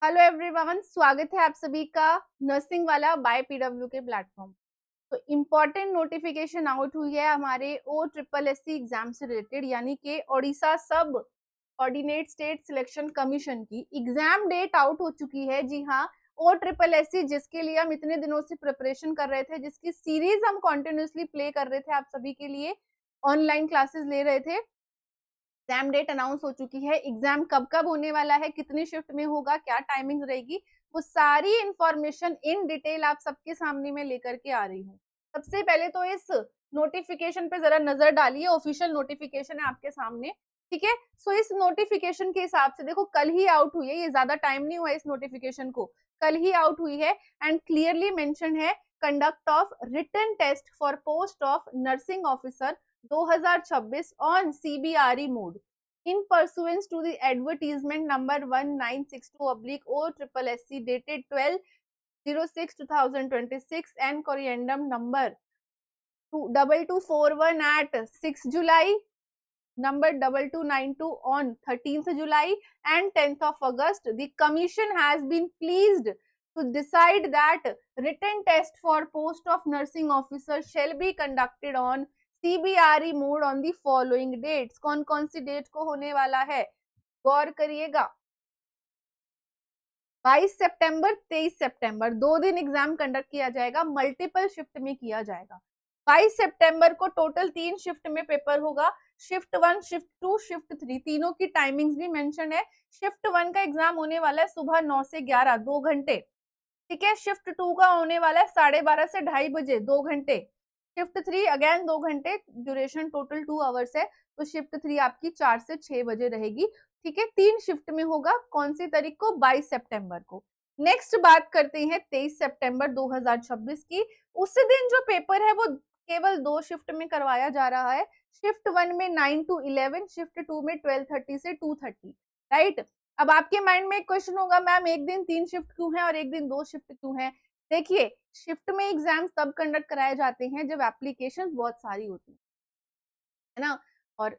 Hello everyone, स्वागत है आप सभी का नर्सिंग वाला बाय पीडब्ल्यू के प्लेटफॉर्म। तो इम्पोर्टेंट नोटिफिकेशन आउट हुई है हमारे ओ ट्रिपल एस सी एग्जाम से रिलेटेड, यानी कि ओडिशा सब ऑर्डिनेट स्टेट सिलेक्शन कमीशन की एग्जाम डेट आउट हो चुकी है। जी हाँ, ओ ट्रिपल एस सी जिसके लिए हम इतने दिनों से प्रिपरेशन कर रहे थे, जिसकी सीरीज हम कॉन्टिन्यूसली प्ले कर रहे थे, आप सभी के लिए ऑनलाइन क्लासेस ले रहे थे। एग्जाम डेट अनाउंस हो चुकी है। एग्जाम कब कब होने वाला है, कितनी शिफ्ट में होगा, क्या टाइमिंग रहेगी, वो सारी इंफॉर्मेशन इन डिटेल आप सबके सामने में लेकर के आ रही हूँ। सबसे पहले तो इस नोटिफिकेशन पे जरा नजर डालिए। ऑफिशियल नोटिफिकेशन है आपके सामने, ठीक है। सो इस नोटिफिकेशन के हिसाब से देखो, कल ही आउट हुई है, ये ज्यादा टाइम नहीं हुआ इस नोटिफिकेशन को, कल ही आउट हुई है। एंड क्लियरली मेंशन है, conduct of written test for post of nursing officer 2026 on CBRE mode in pursuance to the advertisement number 1962/O/SSC dated 12/06/2026 and corriendum number 2241 at 6 July, number 2292 on 13th July and 10th of August. The commission has been pleased to decide that written test for post of nursing officer shall be conducted on CBRE mode on the following dates. कौन कौन सी date को होने वाला है, गौर करिएगा। 22 सितंबर, 23 सितंबर, 2 दिन exam conduct किया जाएगा, मल्टीपल शिफ्ट में किया जाएगा। 22 सितंबर को टोटल 3 शिफ्ट में पेपर होगा। शिफ्ट 1, शिफ्ट 2, शिफ्ट 3, तीनों की टाइमिंग्स भी मेंशन है। शिफ्ट 1 का एग्जाम होने वाला है सुबह 9 से 11, 2 घंटे, ठीक है। शिफ्ट 2 का होने वाला है 12:30 से 2:30 बजे, 2 घंटे। शिफ्ट 3 अगेन 2 घंटे, ड्यूरेशन टोटल 2 आवर्स है। तो शिफ्ट 3 आपकी 4 से 6 बजे रहेगी, ठीक है। 3 शिफ्ट में होगा। कौन सी तारीख को, 22 सितंबर को। नेक्स्ट बात करते हैं 23 सितंबर 2026 की। उस दिन जो पेपर है वो केवल 2 शिफ्ट में करवाया जा रहा है। शिफ्ट 1 में 9 to 11, शिफ्ट 2 में 12:30 से 2:30, राइट। अब आपके माइंड में एक क्वेश्चन होगा, मैम एक दिन 3 शिफ्ट क्यों है और एक दिन 2 शिफ्ट क्यों है। देखिए, शिफ्ट में एग्जाम्स तब कंडक्ट कराए जाते हैं जब एप्लीकेशंस बहुत सारी होती है ना, और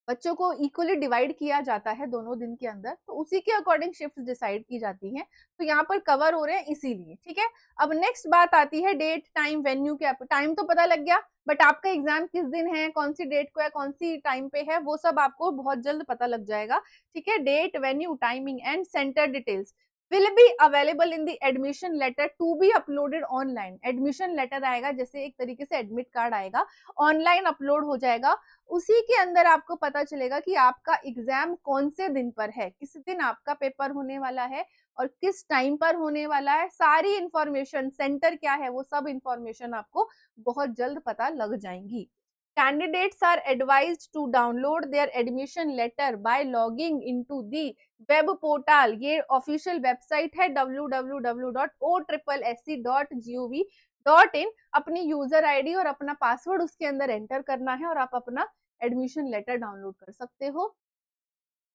बच्चों को इक्वली डिवाइड किया जाता है दोनों दिन के अंदर, तो उसी के अकॉर्डिंग शिफ्ट डिसाइड की जाती हैं। तो यहाँ पर कवर हो रहे हैं इसीलिए, ठीक है। अब नेक्स्ट बात आती है डेट, टाइम, वेन्यू के। टाइम तो पता लग गया, बट आपका एग्जाम किस दिन है, कौन सी डेट को है, कौन सी टाइम पे है, वो सब आपको बहुत जल्द पता लग जाएगा, ठीक है। Date, venue, timing and centre details will be available in the admission letter to be uploaded online। Admission letter आएगा, जैसे एक तरीके से एडमिट कार्ड आएगा, ऑनलाइन अपलोड हो जाएगा। उसी के अंदर आपको पता चलेगा कि आपका एग्जाम कौन से दिन पर है, किस दिन आपका पेपर होने वाला है और किस टाइम पर होने वाला है। सारी इंफॉर्मेशन, सेंटर क्या है, वो सब इंफॉर्मेशन आपको बहुत जल्द पता लग जाएंगी। Candidates are advised to download their admission letter by logging into the web portal. ये ऑफिशियल वेबसाइट है www.oSSC.gov.in। अपनी यूजर आईडी और अपना पासवर्ड उसके अंदर एंटर करना है और आप अपना एडमिशन लेटर डाउनलोड कर सकते हो।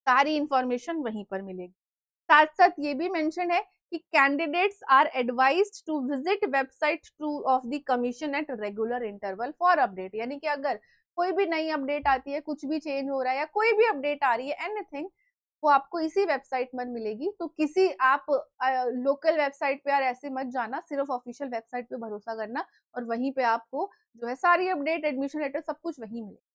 सारी इंफॉर्मेशन वहीं पर मिलेगी। साथ साथ ये भी मेंशन है कि candidates are advised to visit website to of the commission at regular interval for update. यानी कि अगर कोई भी नई अपडेट आती है, कुछ भी चेंज हो रहा है या कोई भी अपडेट आ रही है, एनीथिंग, वो आपको इसी वेबसाइट पर मिलेगी। तो किसी आप लोकल वेबसाइट पे यार ऐसे मत जाना, सिर्फ ऑफिशियल वेबसाइट पे भरोसा करना और वहीं पे आपको जो है सारी अपडेट, एडमिशन लेटर, सब कुछ वहीं मिलेगा,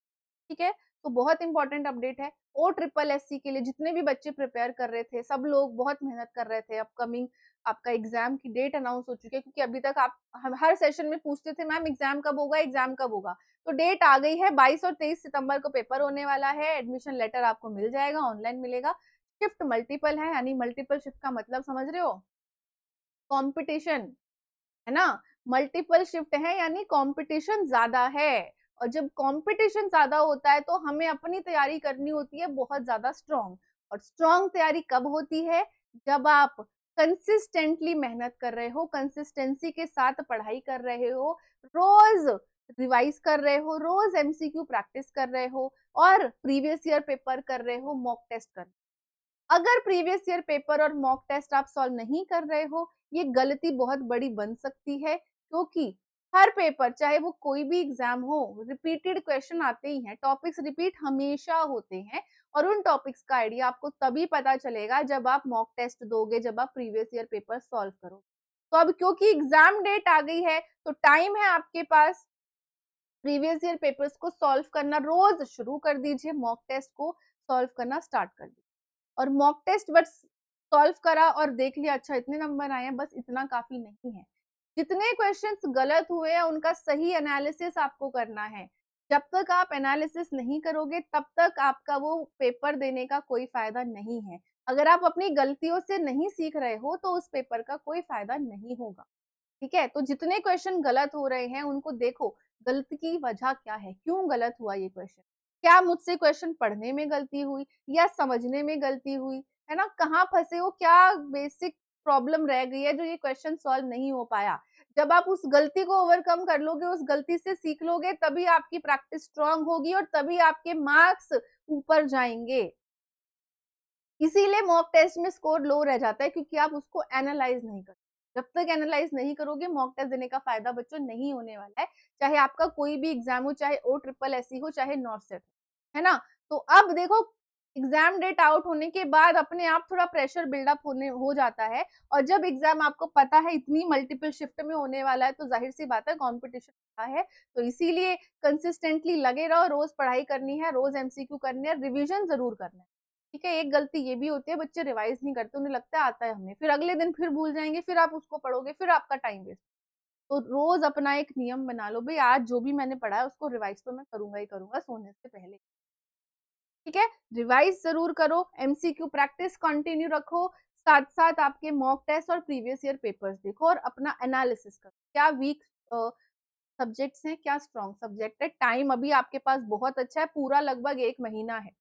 ठीक है। तो बहुत इंपॉर्टेंट अपडेट है ओ ट्रिपल एस सी के लिए। जितने भी बच्चे प्रिपेयर कर रहे थे, सब लोग बहुत मेहनत कर रहे थे। अपकमिंग आपका एग्जाम की डेट अनाउंस हो चुकी है, क्योंकि अभी तक आप हम हर सेशन में पूछते थे, मैम एग्जाम कब होगा, एग्जाम कब होगा। तो डेट आ गई है, 22 और 23 सितंबर को पेपर होने वाला है। एडमिशन लेटर आपको मिल जाएगा, ऑनलाइन मिलेगा। शिफ्ट मल्टीपल है, यानी मल्टीपल शिफ्ट का मतलब समझ रहे हो, कॉम्पिटिशन, है ना। मल्टीपल शिफ्ट है यानी कंपटीशन ज्यादा है, और जब कंपटीशन ज्यादा होता है तो हमें अपनी तैयारी करनी होती है बहुत ज्यादा स्ट्रॉन्ग। और स्ट्रॉन्ग तैयारी कब होती है, जब आप कंसिस्टेंटली मेहनत कर रहे हो, कंसिस्टेंसी के साथ पढ़ाई कर रहे हो, रोज रिवाइज कर रहे हो, रोज एमसीक्यू प्रैक्टिस कर रहे हो और प्रीवियस ईयर पेपर कर रहे हो, मॉक टेस्ट कर रहे हो। अगर प्रीवियस ईयर पेपर और मॉक टेस्ट आप सॉल्व नहीं कर रहे हो, ये गलती बहुत बड़ी बन सकती है, क्योंकि हर पेपर, चाहे वो कोई भी एग्जाम हो, रिपीटेड क्वेश्चन आते ही हैं, टॉपिक्स रिपीट हमेशा होते हैं। और उन टॉपिक्स का आइडिया आपको तभी पता चलेगा जब आप मॉक टेस्ट दोगे, जब आप प्रीवियस ईयर पेपर सॉल्व करोगे। तो अब क्योंकि एग्जाम डेट आ गई है, तो टाइम है आपके पास, प्रीवियस ईयर पेपर्स को सॉल्व करना रोज शुरू कर दीजिए, मॉक टेस्ट को सॉल्व करना स्टार्ट कर दीजिए। और मॉक टेस्ट बस सॉल्व करा और देख लिया अच्छा इतने नंबर आए हैं, बस इतना काफी नहीं है। जितने क्वेश्चंस गलत हुए हैं उनका सही एनालिसिस आपको करना है। जब तक आप एनालिसिस नहीं करोगे तब तक आपका वो पेपर देने का कोई फायदा नहीं है। अगर आप अपनी गलतियों से नहीं सीख रहे हो तो उस पेपर का कोई फायदा नहीं होगा। ठीक है? तो जितने क्वेश्चन गलत हो रहे हैं उनको देखो, गलती की वजह क्या है? क्यों गलत हुआ ये क्वेश्चन? क्या मुझसे क्वेश्चन पढ़ने में गलती हुई या समझने में गलती हुई? है ना? कहाँ फँसे हो? क्या बेसिक प्रॉब्लम रह गई है जो ये क्वेश्चन सॉल्व नहीं हो पाया? जब आप उस गलती को ओवरकम कर लोगे, उस गलती से सीख लोगे, तभी आपकी प्रैक्टिस स्ट्रॉन्ग होगी और तभी आपके मार्क्स ऊपर जाएँगे। इसीलिए मॉक टेस्ट में स्कोर लो रह जाता है क्योंकि आप उसको एनालाइज़ नहीं करते। जब तक एनालाइज़ नहीं करोगे मॉक टेस्ट देने का फ़ायदा बच्चों नहीं होने वाला है। चाहे आपका कोई भी एग्ज़ाम हो, चाहे ओ ट्रिपल एसई हो, चाहे नॉर्सेट हो, है ना? तो अब देखो एग्ज़ाम डेट आउट होने के बाद अपने आप थोड़ा प्रेशर बिल्डअप होने हो जाता है और जब एग्ज़ाम आपको पता है इतनी मल्टीपल शिफ्ट में होने वाला है तो ज़ाहिर-सी बात है कॉम्पिटिशन बढ़ा है। तो इसीलिए कंसिस्टेंटली लगे रहो, रोज़ पढ़ाई करनी है, रोज़ एमसीक्यू करने हैं, रिविज़न ज़रूर करना है। ठीक है, एक गलती ये भी होती है बच्चे रिवाइज़ नहीं करते, उन्हें लगता है आता है हमें, फिर अगले दिन फिर भूल जाएँगे, फिर आप उसको पढ़ोगे, फिर आपका टाइम वेस्ट। तो रोज़ अपना एक नियम बना लो, भई आज जो भी मैंने पढ़ा है उसको रिवाइज़ तो मैं करूँगा ही करूँगा सोने से पहले। ठीक है? रिवाइज़ ज़रूर करो, एमसीक्यू प्रैक्टिस कंटिन्यू रखो, साथ-साथ आपके मॉक टेस्ट और प्रीवियस ईयर पेपर्स देखो और अपना एनालिसिस करो। क्या वीक सब्जेक्ट्स हैं, क्या स्ट्रॉन्ग सब्जेक्ट है, टाइम अभी आपके पास बहुत अच्छा है, पूरा लगभग 1 महीना है।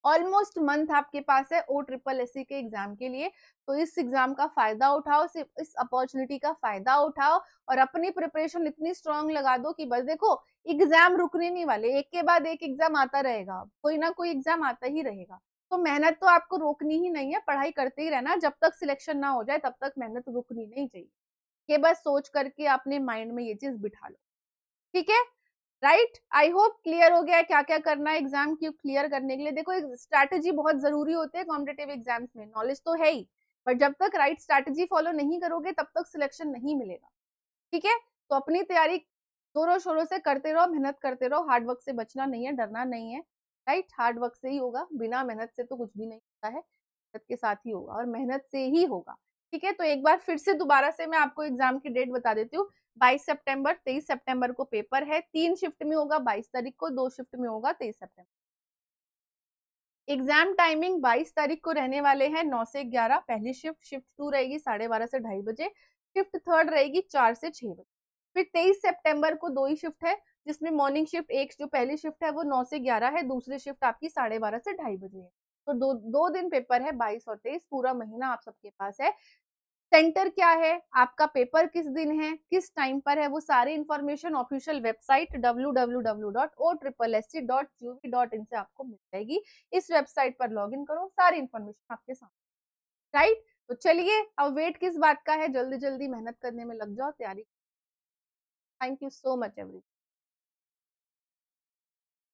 ऑलमोस्ट मंथ आपके पास है ओ ट्रिपल एससी के एग्जाम के लिए, तो इस एग्जाम का फायदा उठाओ, सिर्फ इस अपॉर्चुनिटी का फायदा उठाओ और अपनी प्रिपरेशन इतनी स्ट्रांग लगा दो कि बस देखो एग्जाम रुकने नहीं वाले, एक के बाद एक एग्जाम आता रहेगा, कोई ना कोई एग्जाम आता ही रहेगा। तो मेहनत तो आपको रोकनी ही नहीं है, पढ़ाई करते ही रहना, जब तक सिलेक्शन ना हो जाए तब तक मेहनत रुकनी नहीं चाहिए। ये बस सोच करके अपने माइंड में ये चीज बिठा लो। ठीक है? राइट? आई होप क्लियर हो गया है क्या-क्या करना है एग्ज़ाम की क्लियर करने के लिए। देखो एक स्ट्रैटेजी बहुत ज़रूरी होती है कॉम्पिटिटिव एग्ज़ाम्स में, नॉलेज तो है ही, बट जब तक राइट स्ट्रैटेजी फॉलो नहीं करोगे तब तक सिलेक्शन नहीं मिलेगा। ठीक है? तो अपनी तैयारी ज़ोरों-शोरों से करते रहो, मेहनत करते रहो, हार्ड वर्क से बचना नहीं है, डरना नहीं है, राइट? हार्ड वर्क से ही होगा, बिना मेहनत से तो कुछ भी नहीं होता है, मेहनत के साथ ही होगा और मेहनत से ही होगा। ठीक है? तो एक बार फिर से दोबारा से मैं आपको एग्ज़ाम की डेट बता देती हूँ, 22 सितंबर, 23 सितंबर को पेपर है, 3 शिफ्ट में होगा 22 तारीख को, 2 शिफ्ट में होगा 23 सितंबर। एग्ज़ाम टाइमिंग 22 तारीख को रहने वाले हैं 9 से 11 पहली शिफ्ट, शिफ्ट 2 रहेगी 12:30 से 2:30 बजे, शिफ्ट 3 रहेगी 4 से 6 बजे। फिर 23 सितंबर को 2 ही शिफ्ट है, जिसमें मॉर्निंग शिफ्ट एक जो पहली शिफ्ट है वो 9 से 11 है, दूसरी शिफ्ट आपकी 12:30 से 2:30 बजे है। तो 2 दिन पेपर है 22 और 23 पूरा महीना आप सबके पास है। सेंटर क्या है, आपका पेपर किस दिन है, किस टाइम पर है, वो सारी इन्फॉर्मेशन ऑफिशियल वेबसाइट www.ossc.gov.in से आपको मिल जाएगी। इस वेबसाइट पर लॉगिन करो, सारी इन्फॉर्मेशन आपके सामने, राइट? तो चलिए अब वेट किस बात का है, जल्दी-जल्दी मेहनत करने में लग जाओ, तैयारी। Thank you so much everyone.